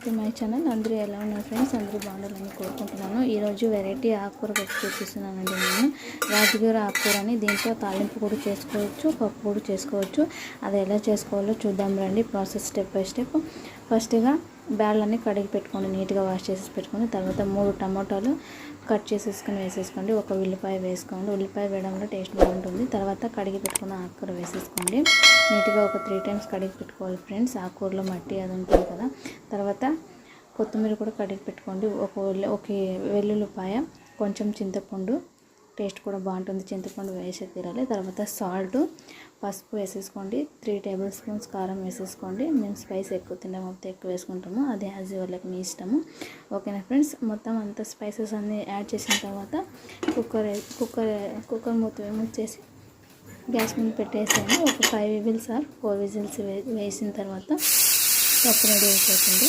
To my channel. అందరూ ఎలా ఉన్నారు ఫ్రెండ్స్? అందరూ బాగుండాలని కోరుకుంటున్నాను. ఈరోజు వెరైటీ ఆకుకూర పెట్టి చూపిస్తున్నానండి. నేను రాజగిర ఆకుకూర అని, దీంతో తాలింపు కూడా చేసుకోవచ్చు, పప్పు కూడా చేసుకోవచ్చు. అది ఎలా చేసుకోవాలో చూద్దాం రండి. Process step by step. ఫస్ట్గా బ్యాళ్ళన్నీ కడిగి పెట్టుకోండి, నీట్గా వాష్ చేసి పెట్టుకోండి. తర్వాత 3 టమాటాలు కట్ చేసేసుకొని వేసేసుకోండి. ఒక ఉల్లిపాయ వేసుకోండి. ఉల్లిపాయ వేయడం వల్ల టేస్ట్ బాగుంటుంది. తర్వాత కడిగి పెట్టుకున్న ఆకుకూర వేసేసుకోండి. నీట్గా ఒక 3 టైమ్స్ కడిగి పెట్టుకోవాలి ఫ్రెండ్స్. ఆకుకూరలో మట్టి అది ఉంటుంది కదా. తర్వాత కొత్తిమీర కూడా కడిగి పెట్టుకోండి. ఒక వెల్లుల్లిపాయ, కొంచెం చింతపండు, టేస్ట్ కూడా బాగుంటుంది, చింతపండు వేసే తీరాలి. తర్వాత సాల్ట్, పసుపు వేసేసుకోండి. 3 టేబుల్ స్పూన్స్ కారం వేసేసుకోండి. మేము స్పైస్ ఎక్కువ తింటాము కాబట్టి ఎక్కువ వేసుకుంటాము, అది యాజ్ వాళ్ళకి మీ ఇష్టము. ఓకేనా ఫ్రెండ్స్? మొత్తం అంతా స్పైసెస్ అన్నీ యాడ్ చేసిన తర్వాత కుక్కర్ మూత చేసి గ్యాస్ మీద పెట్టేసాను. ఒక 5 విజిల్స్ ఆర్ 4 విజిల్స్ వేసిన తర్వాత పప్పు రెడీ అయిపోతుంది.